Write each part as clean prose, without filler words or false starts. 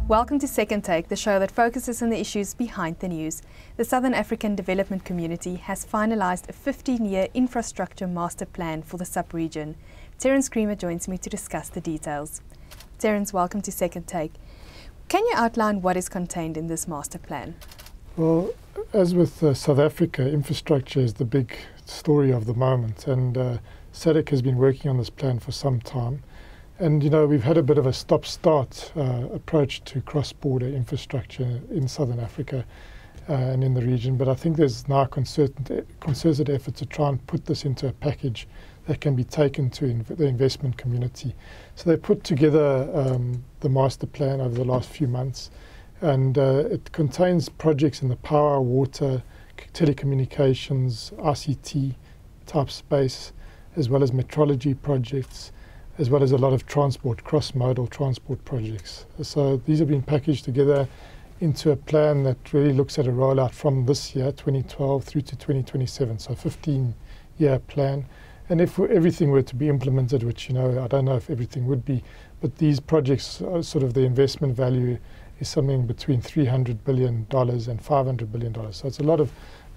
Welcome to Second Take, the show that focuses on the issues behind the news. The Southern African Development Community has finalised a 15-year infrastructure master plan for the sub-region. Terence Creamer joins me to discuss the details. Terence, welcome to Second Take. Can you outline what is contained in this master plan? Well, as with South Africa, infrastructure is the big story of the moment, and SADC has been working on this plan for some time. And, you know, we've had a bit of a stop-start approach to cross-border infrastructure in Southern Africa and in the region. But I think there's now a concerted effort to try and put this into a package that can be taken to the investment community. So they put together the master plan over the last few months. And it contains projects in the power, water, telecommunications, ICT type space, as well as metrology projects, as well as a lot of transport, cross-modal transport projects. So these have been packaged together into a plan that really looks at a rollout from this year, 2012, through to 2027, so a 15-year plan. And if everything were to be implemented, which, you know, I don't know if everything would be, but these projects, sort of the investment value is something between $300 billion and $500 billion. So it's a lot of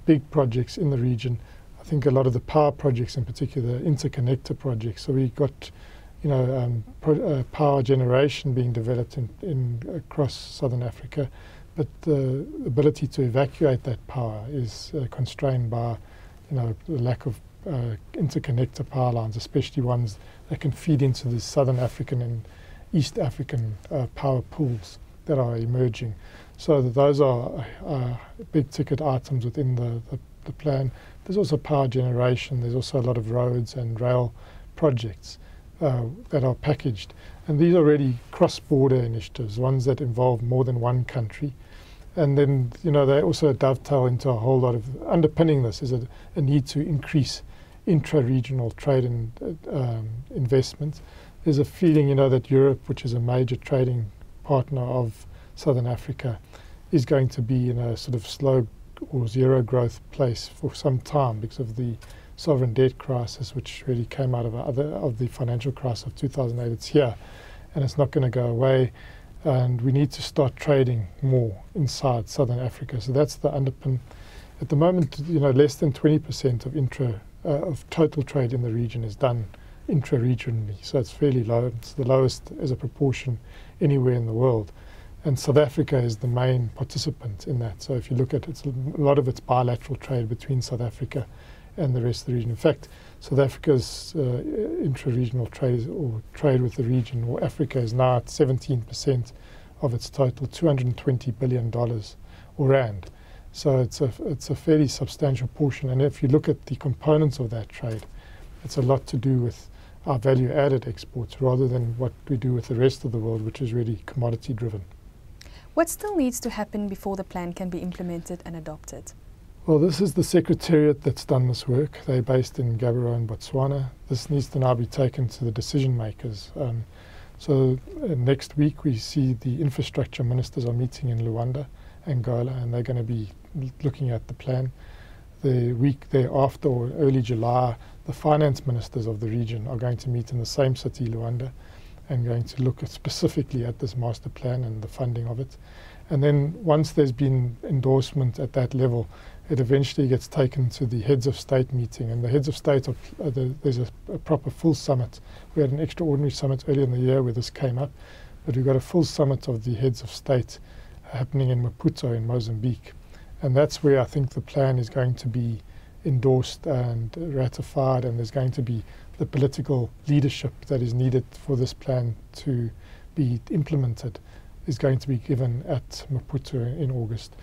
big projects in the region. I think a lot of the power projects in particular, interconnector projects. So we got, you know, power generation being developed across Southern Africa, but the ability to evacuate that power is constrained by, you know, the lack of interconnector power lines, especially ones that can feed into the Southern African and East African power pools that are emerging. So those are big ticket items within the plan. There's also power generation. There's also a lot of roads and rail projects that are packaged. And these are really cross-border initiatives, ones that involve more than one country. And then, you know, they also dovetail into a whole lot of, underpinning this is a need to increase intra-regional trade and investment. There's a feeling, you know, that Europe, which is a major trading partner of Southern Africa, is going to be in a sort of slow or zero growth place for some time because of the sovereign debt crisis, which really came out of the financial crisis of 2008. It's here, and it's not going to go away. And we need to start trading more inside Southern Africa. So that's the underpin. At the moment, you know, less than 20% of total trade in the region is done intra-regionally. So it's fairly low. It's the lowest as a proportion anywhere in the world. And South Africa is the main participant in that. So if you look at it, a lot of it's bilateral trade between South Africa and the rest of the region. In fact, South Africa's intra-regional trade or trade with the region or Africa is now at 17% of its total, $220 billion or rand. So it's a fairly substantial portion. And if you look at the components of that trade, it's a lot to do with our value-added exports rather than what we do with the rest of the world, which is really commodity-driven. What still needs to happen before the plan can be implemented and adopted? Well, this is the secretariat that's done this work. They're based in Gaborone, Botswana. This needs to now be taken to the decision makers. So next week we see the infrastructure ministers are meeting in Luanda, Angola, and they're going to be looking at the plan. The week thereafter, or early July, the finance ministers of the region are going to meet in the same city, Luanda, and going to look specifically at this master plan and the funding of it. And then once there's been endorsement at that level, it eventually gets taken to the heads of state meeting. And the heads of state, there's a proper full summit. We had an extraordinary summit earlier in the year where this came up, but we've got a full summit of the heads of state happening in Maputo in Mozambique. And that's where I think the plan is going to be endorsed and ratified, and there's going to be the political leadership that is needed for this plan to be implemented is going to be given at Maputo in August.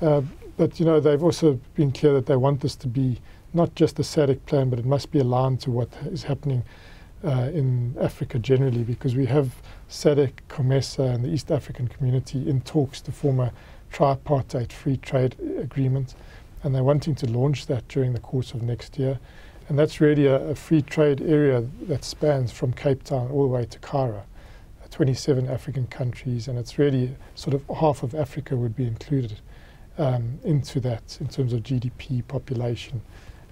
But, you know, they've also been clear that they want this to be not just a SADC plan, but it must be aligned to what is happening in Africa generally, because we have SADC, COMESA and the East African community in talks to form a tripartite free trade agreement, and they're wanting to launch that during the course of next year. And that's really a free trade area that spans from Cape Town all the way to Cairo, 27 African countries, and it's really sort of half of Africa would be included into that in terms of GDP, population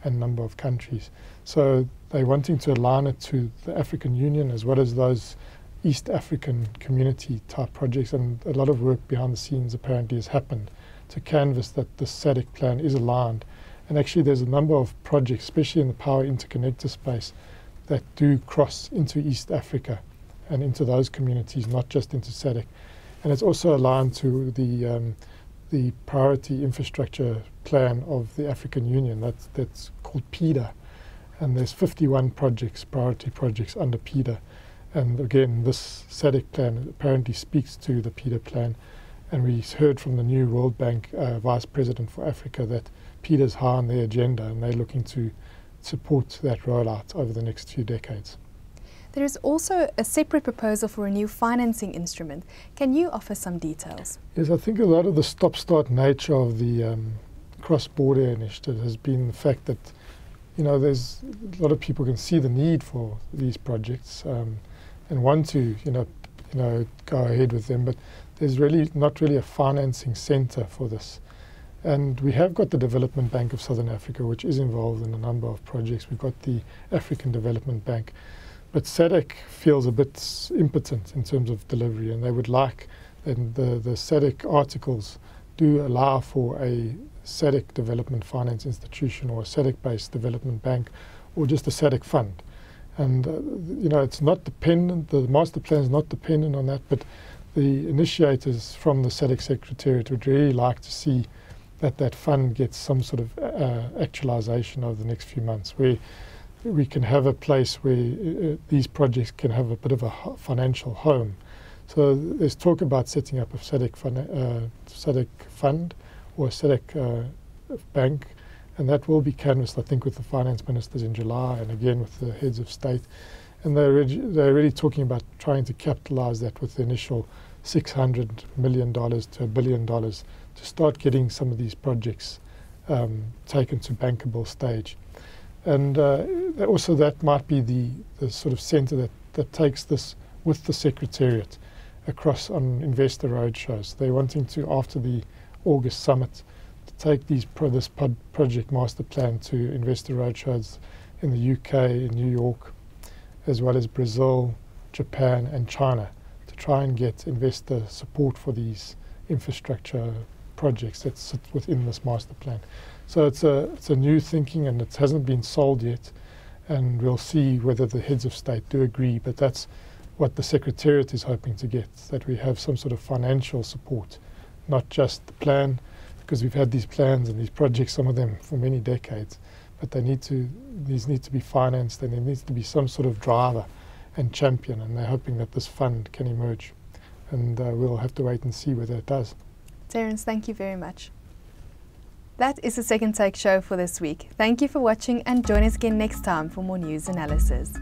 and number of countries. So they're wanting to align it to the African Union as well as those East African community type projects, and a lot of work behind the scenes apparently has happened to canvass that the SADC plan is aligned. And actually there's a number of projects, especially in the power interconnector space, that do cross into East Africa and into those communities, not just into SADC. And it's also aligned to the priority infrastructure plan of the African Union, that's called PIDA. And there's 51 projects, priority projects under PIDA. And again, this SADC plan apparently speaks to the PIDA plan. And we heard from the new World Bank Vice President for Africa that PIDA is high on their agenda, and they're looking to support that rollout over the next few decades. There is also a separate proposal for a new financing instrument. Can you offer some details? Yes, I think a lot of the stop-start nature of the cross-border initiative has been the fact that, you know, there's a lot of people can see the need for these projects and want to, you know, go ahead with them, but there's really not really a financing centre for this. And we have got the Development Bank of Southern Africa, which is involved in a number of projects. We've got the African Development Bank. But SADC feels a bit impotent in terms of delivery, and they would like, and the SADC articles do allow for a SADC development finance institution or a SADC-based development bank or just a SADC fund. And, you know, it's not dependent, the master plan is not dependent on that, but the initiators from the SADC secretariat would really like to see that that fund gets some sort of actualization over the next few months, where we can have a place where these projects can have a bit of a financial home. So there's talk about setting up a SADC fund or a SADC bank, and that will be canvassed, I think, with the finance ministers in July and again with the heads of state. And they're really talking about trying to capitalize that with the initial $600 million to $1 billion to start getting some of these projects taken to bankable stage. And also that might be the sort of centre that takes this with the secretariat across on investor roadshows. They're wanting to, after the August summit, to take this project master plan to investor roadshows in the UK, in New York, as well as Brazil, Japan and China, to try and get investor support for these infrastructure projects that sit within this master plan. So it's a new thinking, and it hasn't been sold yet, and we'll see whether the heads of state do agree, but that's what the secretariat is hoping to get, that we have some sort of financial support, not just the plan, because we've had these plans and these projects, some of them for many decades, but these need to be financed, and there needs to be some sort of driver and champion, and they're hoping that this fund can emerge, and we'll have to wait and see whether it does. Terence, thank you very much. That is the Second Take show for this week. Thank you for watching, and join us again next time for more news analysis.